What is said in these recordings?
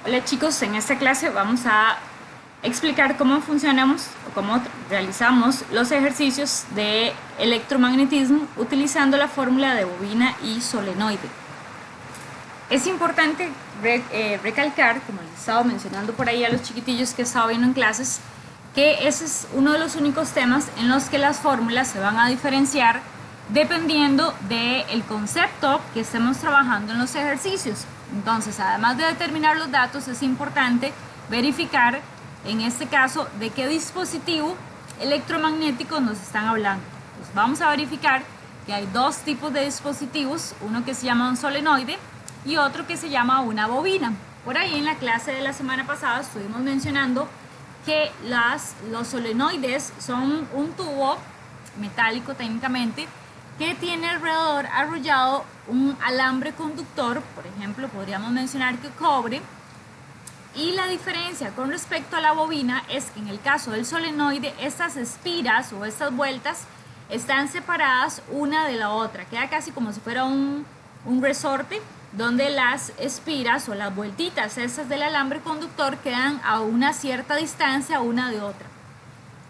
Hola chicos, en esta clase vamos a explicar cómo funcionamos o cómo realizamos los ejercicios de electromagnetismo utilizando la fórmula de bobina y solenoide. Es importante recalcar, como les estaba mencionando por ahí a los chiquitillos que he estado viendo en clases, que ese es uno de los únicos temas en los que las fórmulas se van a diferenciar dependiendo del concepto que estemos trabajando en los ejercicios. Entonces, además de determinar los datos, es importante verificar, en este caso, de qué dispositivo electromagnético nos están hablando. Pues vamos a verificar que hay dos tipos de dispositivos, uno que se llama un solenoide y otro que se llama una bobina. Por ahí en la clase de la semana pasada estuvimos mencionando que los solenoides son un tubo metálico técnicamente que tiene alrededor arrollado un alambre conductor, por ejemplo, podríamos mencionar que cobre, y la diferencia con respecto a la bobina es que en el caso del solenoide estas espiras o estas vueltas están separadas una de la otra, queda casi como si fuera un resorte donde las espiras o las vueltitas esas del alambre conductor quedan a una cierta distancia una de otra.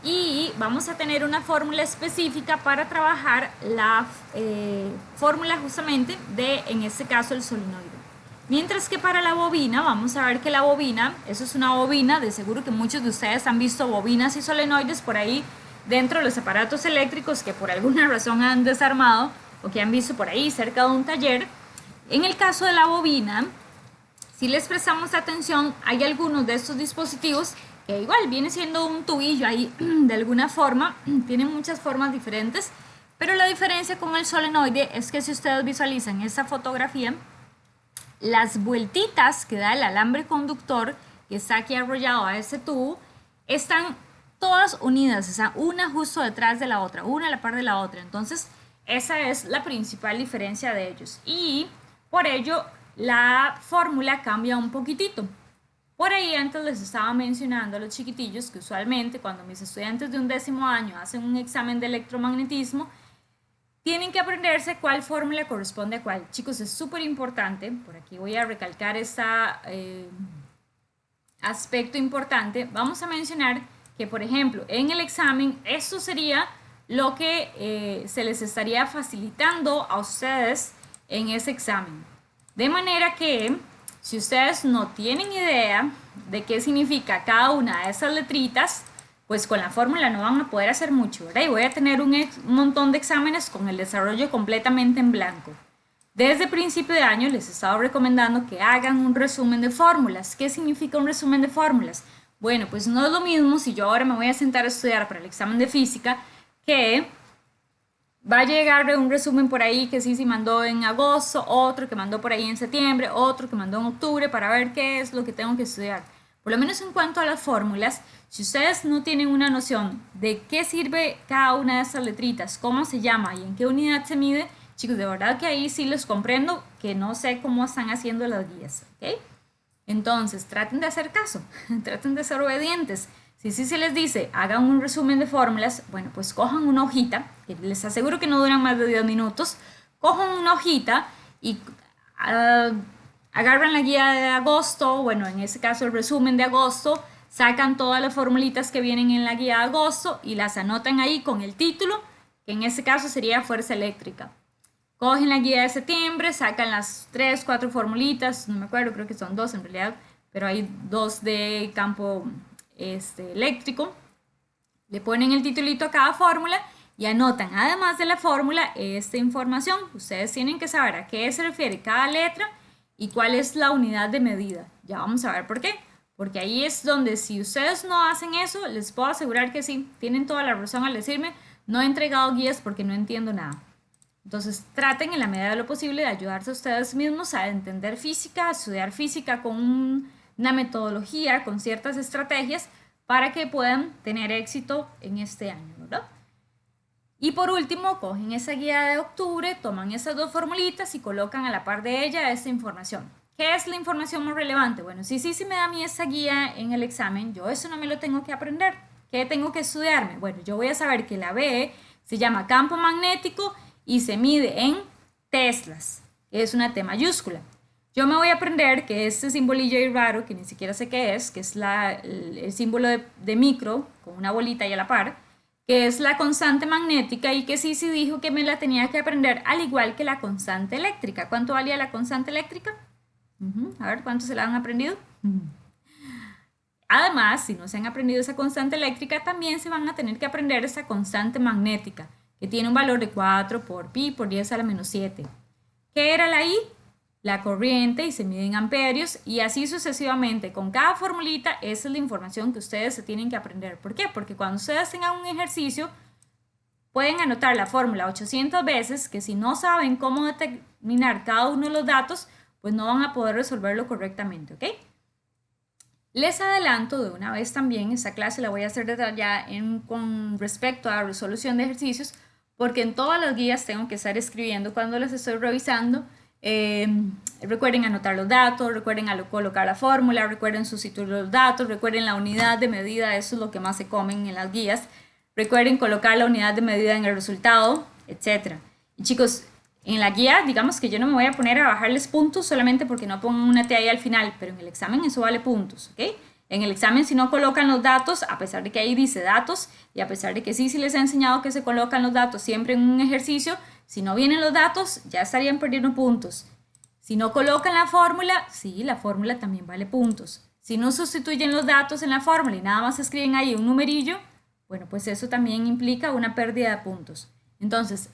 Y vamos a tener una fórmula específica para trabajar la fórmula justamente de, en este caso, el solenoide. Mientras que para la bobina, vamos a ver que la bobina, eso es una bobina, de seguro que muchos de ustedes han visto bobinas y solenoides por ahí dentro de los aparatos eléctricos que por alguna razón han desarmado o que han visto por ahí cerca de un taller. En el caso de la bobina, si les prestamos atención, hay algunos de estos dispositivos que igual viene siendo un tubillo ahí de alguna forma, tienen muchas formas diferentes, pero la diferencia con el solenoide es que si ustedes visualizan esta fotografía, las vueltitas que da el alambre conductor que está aquí arrollado a ese tubo están todas unidas, o sea, una justo detrás de la otra, una a la par de la otra. Entonces, esa es la principal diferencia de ellos. Y por ello, la fórmula cambia un poquitito. Por ahí antes les estaba mencionando a los chiquitillos que usualmente cuando mis estudiantes de un 10º año hacen un examen de electromagnetismo, tienen que aprenderse cuál fórmula corresponde a cuál. Chicos, es súper importante, por aquí voy a recalcar este aspecto importante. Vamos a mencionar que, por ejemplo, en el examen, esto sería lo que se les estaría facilitando a ustedes en ese examen. De manera que, si ustedes no tienen idea de qué significa cada una de esas letritas, pues con la fórmula no van a poder hacer mucho, ¿verdad? Y voy a tener un montón de exámenes con el desarrollo completamente en blanco. Desde principio de año les he estado recomendando que hagan un resumen de fórmulas. ¿Qué significa un resumen de fórmulas? Bueno, pues no es lo mismo si yo ahora me voy a sentar a estudiar para el examen de física que va a llegar un resumen por ahí que sí mandó en agosto, otro que mandó por ahí en septiembre, otro que mandó en octubre para ver qué es lo que tengo que estudiar. Por lo menos en cuanto a las fórmulas, si ustedes no tienen una noción de qué sirve cada una de estas letritas, cómo se llama y en qué unidad se mide, chicos, de verdad que ahí sí los comprendo, que no sé cómo están haciendo las guías, ¿ok? Entonces, traten de hacer caso, traten de ser obedientes. Si sí se les dice, hagan un resumen de fórmulas, bueno, pues cojan una hojita, que les aseguro que no duran más de 10 minutos, cojan una hojita y agarran la guía de agosto, bueno, en ese caso el resumen de agosto, sacan todas las formulitas que vienen en la guía de agosto y las anotan ahí con el título, que en ese caso sería fuerza eléctrica. Cogen la guía de septiembre, sacan las 3, 4 formulitas, no me acuerdo, creo que son 2 en realidad, pero hay 2 de campo eléctrico. Le ponen el titulito a cada fórmula y anotan, además de la fórmula, esta información. Ustedes tienen que saber a qué se refiere cada letra y cuál es la unidad de medida. Ya vamos a ver por qué. Porque ahí es donde si ustedes no hacen eso, les puedo asegurar que sí, tienen toda la razón al decirme, no he entregado guías porque no entiendo nada. Entonces traten en la medida de lo posible de ayudarse a ustedes mismos a entender física, a estudiar física con una metodología, con ciertas estrategias para que puedan tener éxito en este año, ¿verdad? Y por último, cogen esa guía de octubre, toman esas 2 formulitas y colocan a la par de ella esta información. ¿Qué es la información más relevante? Bueno, si sí me da a mí esa guía en el examen, yo eso no me lo tengo que aprender. ¿Qué tengo que estudiarme? Bueno, yo voy a saber que la B se llama campo magnético y se mide en teslas, que es una T mayúscula. Yo me voy a aprender que este simbolillo ahí raro, que ni siquiera sé qué es, que es el símbolo de micro, con una bolita ahí a la par, que es la constante magnética y que sí dijo que me la tenía que aprender al igual que la constante eléctrica. ¿Cuánto valía la constante eléctrica? A ver, ¿cuánto se la han aprendido? Además, si no se han aprendido esa constante eléctrica, también se van a tener que aprender esa constante magnética, que tiene un valor de 4 por pi por 10 a la menos 7. ¿Qué era la I? La corriente, y se mide en amperios, y así sucesivamente. Con cada formulita, esa es la información que ustedes se tienen que aprender. ¿Por qué? Porque cuando ustedes tengan un ejercicio, pueden anotar la fórmula 800 veces, que si no saben cómo determinar cada uno de los datos, pues no van a poder resolverlo correctamente, ¿ok? Les adelanto de una vez también, esta clase la voy a hacer detallada con respecto a resolución de ejercicios, porque en todas las guías tengo que estar escribiendo cuando las estoy revisando. Recuerden anotar los datos, recuerden colocar la fórmula, recuerden sustituir los datos, recuerden la unidad de medida, eso es lo que más se comen en las guías. Recuerden colocar la unidad de medida en el resultado, etc. Y chicos, en la guía, digamos que yo no me voy a poner a bajarles puntos solamente porque no pongan una T ahí al final, pero en el examen eso vale puntos, ¿ok? En el examen, si no colocan los datos, a pesar de que ahí dice datos, y a pesar de que sí les he enseñado que se colocan los datos siempre en un ejercicio, si no vienen los datos, ya estarían perdiendo puntos. Si no colocan la fórmula, sí, la fórmula también vale puntos. Si no sustituyen los datos en la fórmula y nada más escriben ahí un numerillo, bueno, pues eso también implica una pérdida de puntos. Entonces,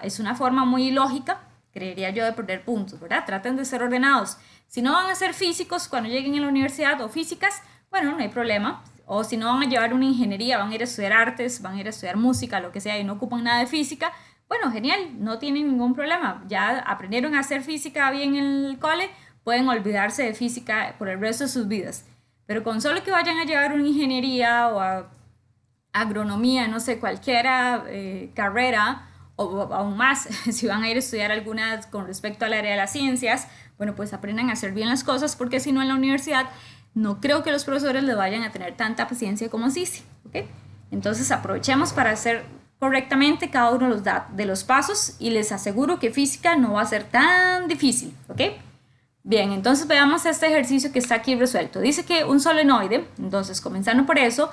es una forma muy ilógica, creería yo, de perder puntos, ¿verdad? Traten de ser ordenados. Si no van a ser físicos cuando lleguen a la universidad o físicas, bueno, no hay problema. O si no van a llevar una ingeniería, van a ir a estudiar artes, van a ir a estudiar música, lo que sea, y no ocupan nada de física, bueno, genial, no tienen ningún problema. Ya aprendieron a hacer física bien en el cole, pueden olvidarse de física por el resto de sus vidas. Pero con solo que vayan a llevar una ingeniería o a agronomía, no sé, cualquiera carrera, o aún más, si van a ir a estudiar algunas con respecto al área de las ciencias, bueno, pues aprendan a hacer bien las cosas, porque si no en la universidad no creo que los profesores les vayan a tener tanta paciencia como Sisi, ¿ok? Entonces aprovechemos para hacer correctamente cada uno de los pasos y les aseguro que física no va a ser tan difícil, ¿ok? Bien, entonces veamos este ejercicio que está aquí resuelto. Dice que un solenoide, entonces comenzando por eso,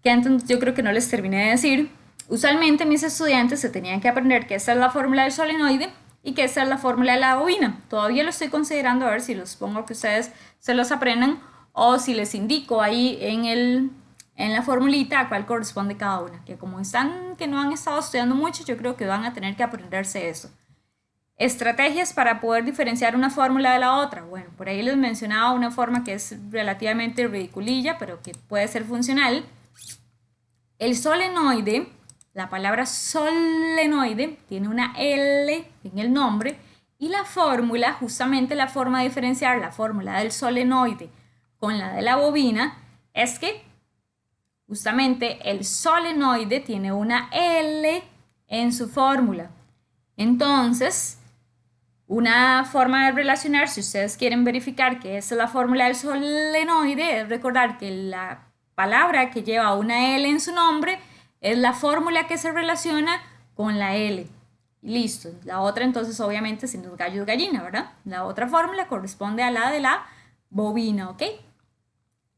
que antes yo creo que no les terminé de decir, usualmente mis estudiantes se tenían que aprender que esta es la fórmula del solenoide y que esta es la fórmula de la bobina. Todavía lo estoy considerando a ver si los pongo que ustedes se los aprendan o si les indico ahí en la formulita a cuál corresponde cada una. Que como están, que no han estado estudiando mucho, yo creo que van a tener que aprenderse eso. Estrategias para poder diferenciar una fórmula de la otra. Bueno, por ahí les mencionaba una forma que es relativamente ridiculilla, pero que puede ser funcional. El solenoide, la palabra solenoide, tiene una L en el nombre y la fórmula, justamente la forma de diferenciar la fórmula del solenoide con la de la bobina, es que justamente el solenoide tiene una L en su fórmula. Entonces, una forma de relacionar, si ustedes quieren verificar que esa es la fórmula del solenoide, es recordar que la palabra que lleva una L en su nombre es la fórmula que se relaciona con la L. Y listo. La otra entonces obviamente si no es gallo es gallina, ¿verdad? La otra fórmula corresponde a la de la bobina, ¿ok?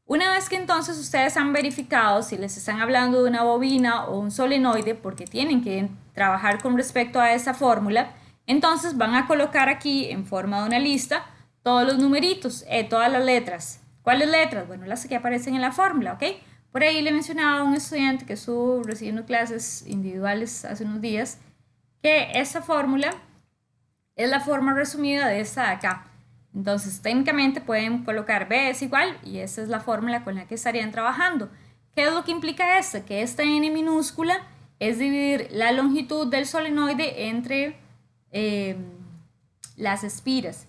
Una vez que entonces ustedes han verificado si les están hablando de una bobina o un solenoide, porque tienen que trabajar con respecto a esa fórmula, entonces van a colocar aquí en forma de una lista todos los numeritos, todas las letras. ¿Cuáles letras? Bueno, las que aparecen en la fórmula, ¿ok? Por ahí le mencionaba a un estudiante que estuvo recibiendo clases individuales hace unos días que esta fórmula es la forma resumida de esta de acá. Entonces, técnicamente pueden colocar B es igual y esa es la fórmula con la que estarían trabajando. ¿Qué es lo que implica esto? Que esta N minúscula es dividir la longitud del solenoide entre las espiras,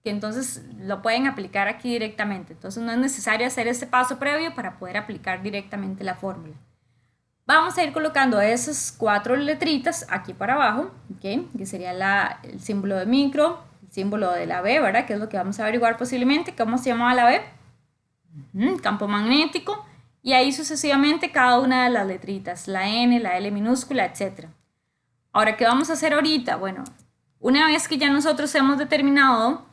que entonces lo pueden aplicar aquí directamente. Entonces no es necesario hacer este paso previo para poder aplicar directamente la fórmula. Vamos a ir colocando esas 4 letritas aquí para abajo, ¿okay? Que sería el símbolo de micro, el símbolo de la B, ¿verdad? Que es lo que vamos a averiguar posiblemente. ¿Cómo se llamaba la B? Campo magnético. Y ahí sucesivamente cada una de las letritas, la N, la L minúscula, etc. Ahora, ¿qué vamos a hacer ahorita? Bueno, una vez que ya nosotros hemos determinado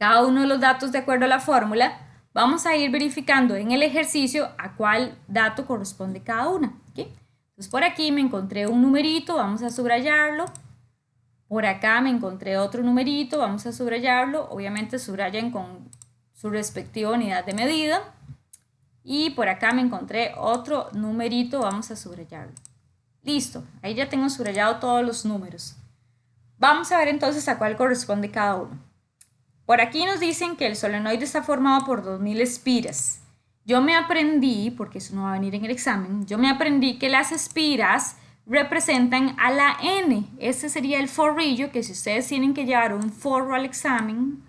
cada uno de los datos de acuerdo a la fórmula, vamos a ir verificando en el ejercicio a cuál dato corresponde cada una. ¿Okay? Entonces por aquí me encontré un numerito, vamos a subrayarlo. Por acá me encontré otro numerito, vamos a subrayarlo. Obviamente subrayen con su respectiva unidad de medida. Y por acá me encontré otro numerito, vamos a subrayarlo. Listo, ahí ya tengo subrayado todos los números. Vamos a ver entonces a cuál corresponde cada uno. Por aquí nos dicen que el solenoide está formado por 2000 espiras. Yo me aprendí, porque eso no va a venir en el examen, yo me aprendí que las espiras representan a la N. Ese sería el forrillo, que si ustedes tienen que llevar un forro al examen,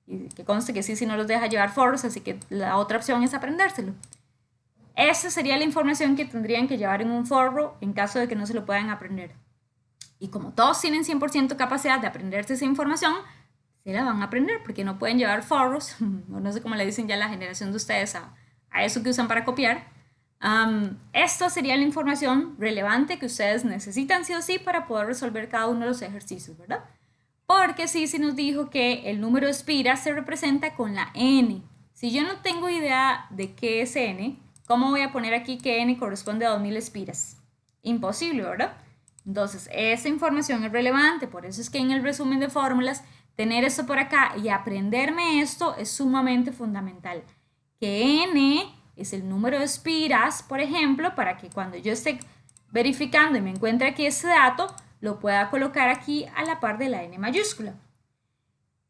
y que conste que sí, si no los deja llevar forros, así que la otra opción es aprendérselo. Esa sería la información que tendrían que llevar en un forro en caso de que no se lo puedan aprender. Y como todos tienen 100% capacidad de aprenderse esa información, se la van a aprender porque no pueden llevar forros, o no sé cómo le dicen ya la generación de ustedes a eso que usan para copiar. Esto sería la información relevante que ustedes necesitan sí o sí para poder resolver cada uno de los ejercicios, ¿verdad? Porque sí se nos dijo que el número de espiras se representa con la N. Si yo no tengo idea de qué es N, ¿cómo voy a poner aquí que N corresponde a 2000 espiras? Imposible, ¿verdad? Entonces, esa información es relevante, por eso es que en el resumen de fórmulas, tener esto por acá y aprenderme esto es sumamente fundamental. Que N es el número de espiras, por ejemplo, para que cuando yo esté verificando y me encuentre aquí ese dato, lo pueda colocar aquí a la par de la N mayúscula.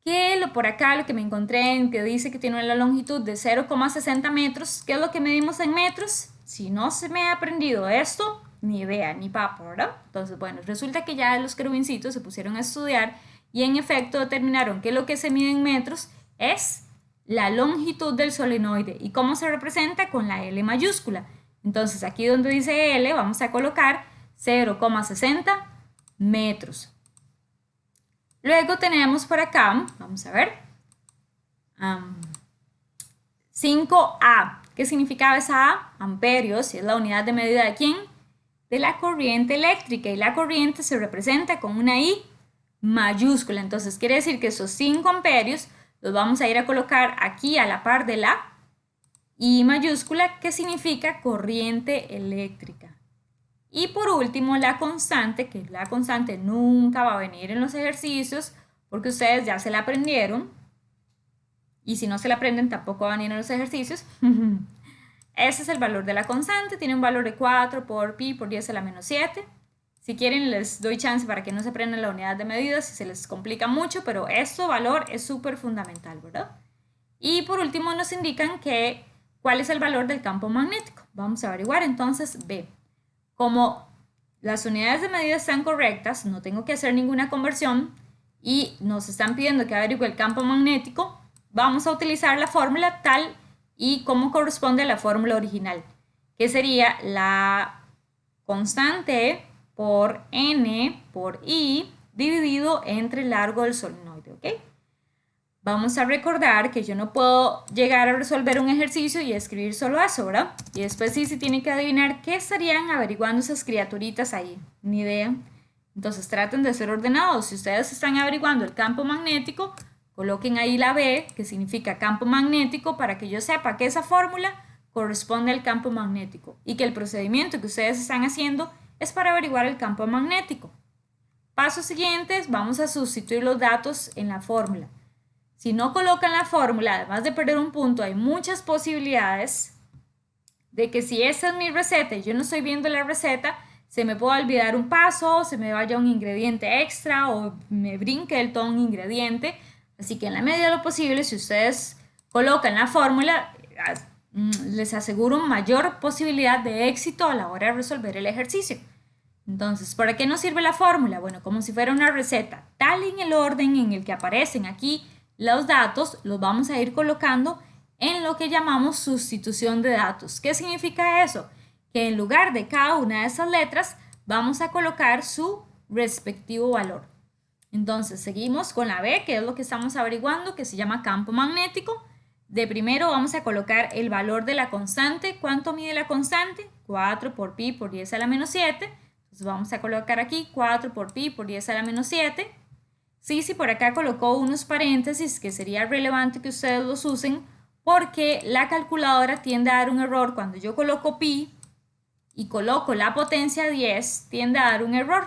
Que por acá lo que me encontré en que dice que tiene la longitud de 0,60 metros, ¿qué es lo que medimos en metros? Si no se me ha aprendido esto, ni idea, ni papa, ¿verdad? Entonces, bueno, resulta que ya los querubincitos se pusieron a estudiar y en efecto determinaron que lo que se mide en metros es la longitud del solenoide. ¿Y cómo se representa? Con la L mayúscula. Entonces, aquí donde dice L, vamos a colocar 0,60 metros. Luego tenemos por acá, vamos a ver, 5A. ¿Qué significaba esa A? Amperios, y es la unidad de medida de ¿quién? De la corriente eléctrica, y la corriente se representa con una I mayúscula. Entonces quiere decir que esos 5 amperios los vamos a ir a colocar aquí a la par de la I mayúscula, que significa corriente eléctrica. Y por último, la constante, que la constante nunca va a venir en los ejercicios porque ustedes ya se la aprendieron. Y si no se la aprenden, tampoco va a venir en los ejercicios. Ese es el valor de la constante. Tiene un valor de 4 por pi por 10 a la menos 7. Si quieren, les doy chance para que no se aprendan la unidad de medida si se les complica mucho, pero este valor es súper fundamental, ¿verdad? Y por último, nos indican cuál es el valor del campo magnético. Vamos a averiguar entonces B. Como las unidades de medida están correctas, no tengo que hacer ninguna conversión y nos están pidiendo que averigüe el campo magnético, vamos a utilizar la fórmula tal y como corresponde a la fórmula original, que sería la constante por N por I dividido entre el largo del solenoide, ¿ok? Vamos a recordar que yo no puedo llegar a resolver un ejercicio y escribir solo eso, ¿verdad? Y después sí se tiene que adivinar qué estarían averiguando esas criaturitas ahí. Ni idea. Entonces traten de ser ordenados. Si ustedes están averiguando el campo magnético, coloquen ahí la B, que significa campo magnético, para que yo sepa que esa fórmula corresponde al campo magnético y que el procedimiento que ustedes están haciendo es para averiguar el campo magnético. Pasos siguientes, vamos a sustituir los datos en la fórmula. Si no colocan la fórmula, además de perder un punto, hay muchas posibilidades de que si esa es mi receta y yo no estoy viendo la receta, se me pueda olvidar un paso, se me vaya un ingrediente extra o me brinque del todo un ingrediente. Así que en la medida de lo posible, si ustedes colocan la fórmula, les aseguro mayor posibilidad de éxito a la hora de resolver el ejercicio. Entonces, ¿para qué nos sirve la fórmula? Bueno, como si fuera una receta, tal en el orden en el que aparecen aquí los datos, los vamos a ir colocando en lo que llamamos sustitución de datos. ¿Qué significa eso? Que en lugar de cada una de esas letras, vamos a colocar su respectivo valor. Entonces, seguimos con la B, que es lo que estamos averiguando, que se llama campo magnético. De primero vamos a colocar el valor de la constante. ¿Cuánto mide la constante? 4 por pi por 10 a la menos 7. Entonces vamos a colocar aquí 4 por pi por 10 a la menos 7. Sí, por acá colocó unos paréntesis que sería relevante que ustedes los usen porque la calculadora tiende a dar un error cuando yo coloco pi y coloco la potencia 10, tiende a dar un error.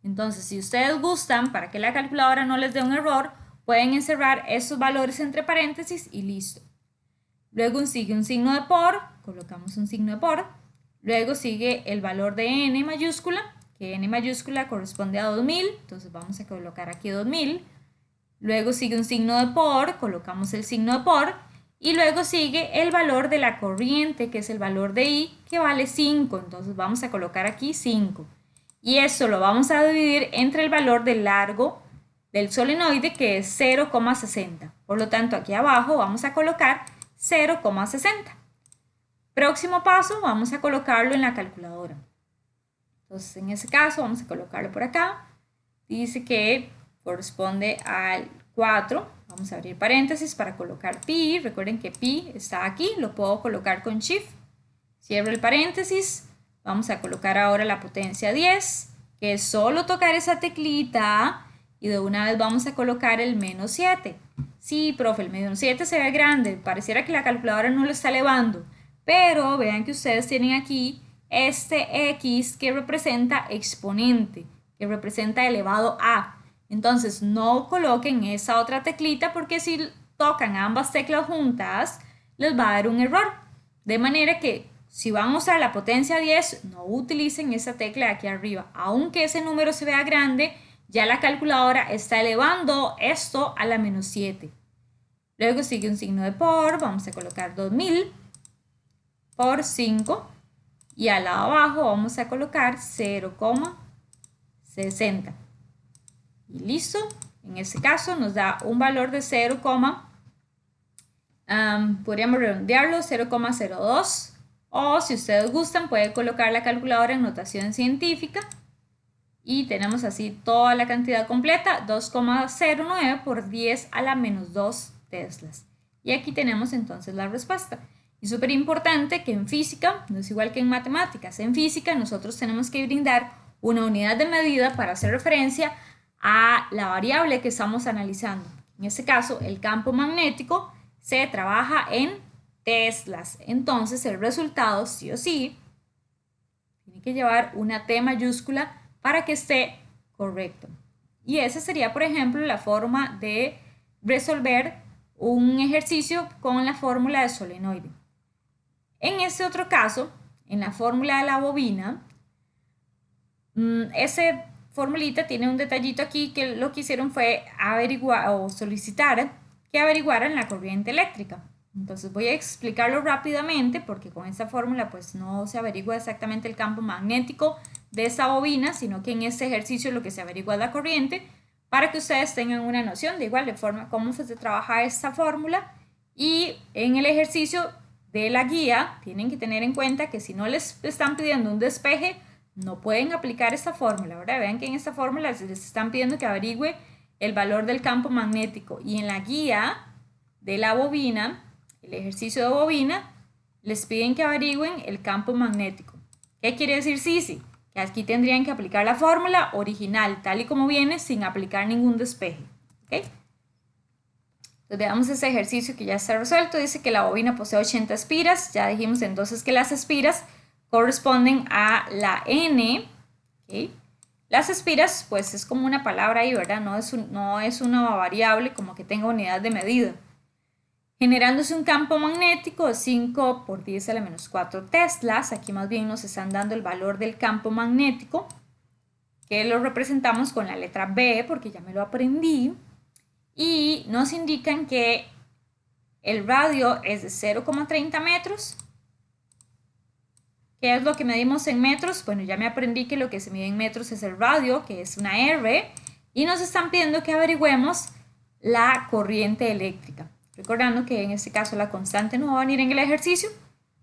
Entonces, si ustedes gustan, para que la calculadora no les dé un error, pueden encerrar esos valores entre paréntesis y listo. Luego sigue un signo de por, colocamos un signo de por. Luego sigue el valor de n mayúscula, que n mayúscula corresponde a 2000, entonces vamos a colocar aquí 2000. Luego sigue un signo de por, colocamos el signo de por. Y luego sigue el valor de la corriente, que es el valor de I, que vale 5. Entonces vamos a colocar aquí 5. Y esto lo vamos a dividir entre el valor del largo del solenoide, que es 0,60. Por lo tanto, aquí abajo vamos a colocar 0,60. Próximo paso, vamos a colocarlo en la calculadora. Entonces, en ese caso, vamos a colocarlo por acá. Dice que corresponde al 4. Vamos a abrir paréntesis para colocar pi. Recuerden que pi está aquí, lo puedo colocar con shift. Cierro el paréntesis. Vamos a colocar ahora la potencia 10, que es solo tocar esa teclita y de una vez vamos a colocar el menos 7. Sí, profe, el menos 7 se ve grande, pareciera que la calculadora no lo está elevando, pero vean que ustedes tienen aquí este x que representa exponente, que representa elevado a. Entonces no coloquen esa otra teclita porque si tocan ambas teclas juntas les va a dar un error. De manera que si van a usar la potencia 10, no utilicen esa tecla de aquí arriba. Aunque ese número se vea grande, ya la calculadora está elevando esto a la menos 7. Luego sigue un signo de por, vamos a colocar 2000 por 5 y al lado abajo vamos a colocar 0,60. Y listo, en este caso nos da un valor de 0, podríamos redondearlo, 0,02. O si ustedes gustan, pueden colocar la calculadora en notación científica. Y tenemos así toda la cantidad completa, 2,09 por 10 a la menos 2 teslas. Y aquí tenemos entonces la respuesta. Y súper importante que en física, no es igual que en matemáticas, en física nosotros tenemos que brindar una unidad de medida para hacer referencia a la variable que estamos analizando. En este caso, el campo magnético se trabaja en teslas. Entonces, el resultado, sí o sí, tiene que llevar una T mayúscula para que esté correcto. Y esa sería, por ejemplo, la forma de resolver un ejercicio con la fórmula de solenoide. En este otro caso, en la fórmula de la bobina, ese formulita tiene un detallito aquí que lo que hicieron fue averiguar o solicitar que averiguaran la corriente eléctrica. Entonces voy a explicarlo rápidamente porque con esta fórmula pues no se averigua exactamente el campo magnético de esa bobina, sino que en este ejercicio lo que se averigua es la corriente para que ustedes tengan una noción de igual de forma cómo se trabaja esta fórmula. Y en el ejercicio de la guía tienen que tener en cuenta que si no les están pidiendo un despeje, no pueden aplicar esta fórmula, ¿verdad? Vean que en esta fórmula les están pidiendo que averigüe el valor del campo magnético y en la guía de la bobina, el ejercicio de bobina, les piden que averigüen el campo magnético. ¿Qué quiere decir sí? Que aquí tendrían que aplicar la fórmula original, tal y como viene, sin aplicar ningún despeje. ¿Okay? Entonces veamos ese ejercicio que ya está resuelto. Dice que la bobina posee 80 espiras. Ya dijimos entonces que las espiras corresponden a la N. ¿Okay? Las espiras, pues es como una palabra ahí, ¿verdad? No es una variable como que tenga unidad de medida. Generándose un campo magnético de 5 por 10 a la menos 4 teslas. Aquí más bien nos están dando el valor del campo magnético, que lo representamos con la letra B, porque ya me lo aprendí. Y nos indican que el radio es de 0,30 metros. ¿Qué es lo que medimos en metros? Bueno, ya me aprendí que lo que se mide en metros es el radio, que es una R. Y nos están pidiendo que averigüemos la corriente eléctrica. Recordando que en este caso la constante no va a venir en el ejercicio,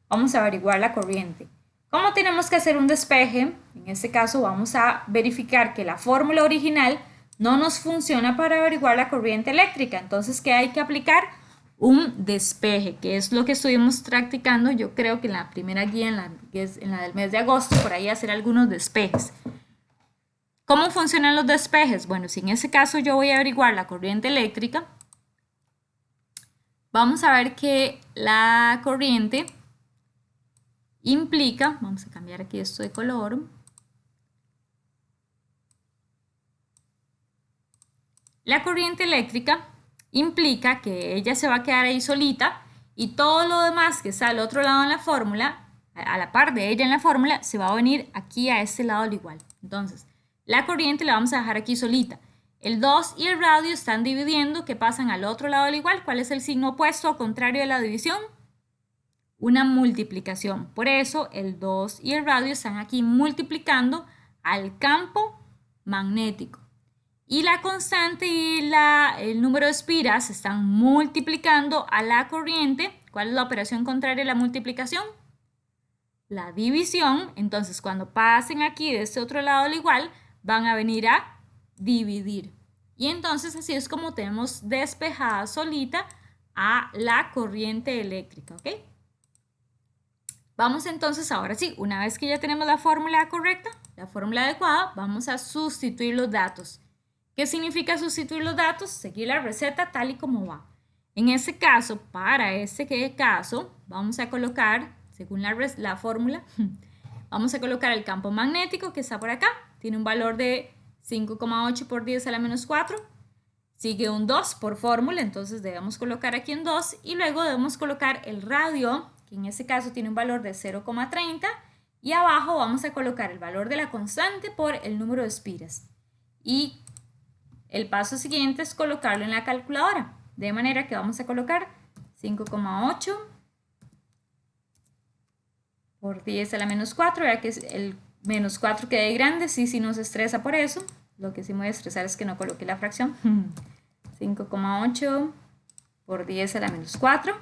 vamos a averiguar la corriente. ¿Cómo tenemos que hacer un despeje? En este caso vamos a verificar que la fórmula original no nos funciona para averiguar la corriente eléctrica. Entonces, ¿qué hay que aplicar? Un despeje, que es lo que estuvimos practicando. Yo creo que en la primera guía, en la del mes de agosto, por ahí hacer algunos despejes. ¿Cómo funcionan los despejes? Bueno, si en ese caso yo voy a averiguar la corriente eléctrica, vamos a ver que la corriente implica, vamos a cambiar aquí esto de color, la corriente eléctrica implica que ella se va a quedar ahí solita y todo lo demás que está al otro lado en la fórmula, a la par de ella en la fórmula, se va a venir aquí a este lado al igual. Entonces, la corriente la vamos a dejar aquí solita. El 2 y el radio están dividiendo, que pasan al otro lado al igual. ¿Cuál es el signo opuesto o contrario de la división? Una multiplicación. Por eso el 2 y el radio están aquí multiplicando al campo magnético. Y la constante y el número de espiras están multiplicando a la corriente. ¿Cuál es la operación contraria a la multiplicación? La división. Entonces, cuando pasen aquí de este otro lado al igual, van a venir a dividir. Y entonces así es como tenemos despejada solita a la corriente eléctrica, ¿ok? Vamos entonces, ahora sí, una vez que ya tenemos la fórmula correcta, la fórmula adecuada, vamos a sustituir los datos. ¿Qué significa sustituir los datos? Seguir la receta tal y como va. En este caso, para este caso, vamos a colocar, según la fórmula, vamos a colocar el campo magnético que está por acá. Tiene un valor de 5,8 por 10 a la menos 4. Sigue un 2 por fórmula, entonces debemos colocar aquí un 2. Y luego debemos colocar el radio, que en este caso tiene un valor de 0,30. Y abajo vamos a colocar el valor de la constante por el número de espiras. Y el paso siguiente es colocarlo en la calculadora. De manera que vamos a colocar 5,8 por 10 a la menos 4, ya que el menos 4 quede grande, sí nos estresa por eso. Lo que sí me voy a estresar es que no coloque la fracción. 5,8 por 10 a la menos 4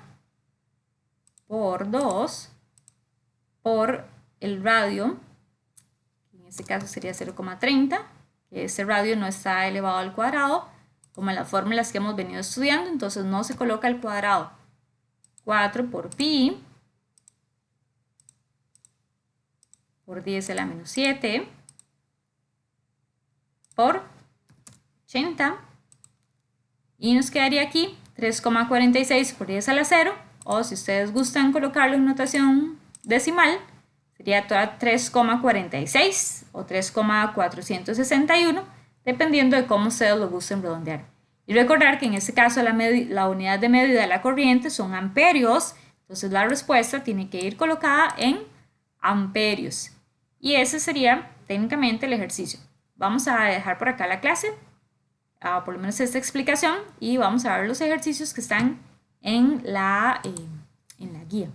por 2 por el radio, en este caso sería 0,30, que este radio no está elevado al cuadrado, como en las fórmulas que hemos venido estudiando, entonces no se coloca al cuadrado. 4 por pi por 10 a la menos 7 por 80, y nos quedaría aquí 3,46 por 10 a la 0, o si ustedes gustan colocarlo en notación decimal, sería 3,46 o 3,461, dependiendo de cómo ustedes lo gusten redondear. Y recordar que en este caso la unidad de medida de la corriente son amperios, entonces la respuesta tiene que ir colocada en amperios. Y ese sería técnicamente el ejercicio. Vamos a dejar por acá la clase, por lo menos esta explicación, y vamos a ver los ejercicios que están en la guía.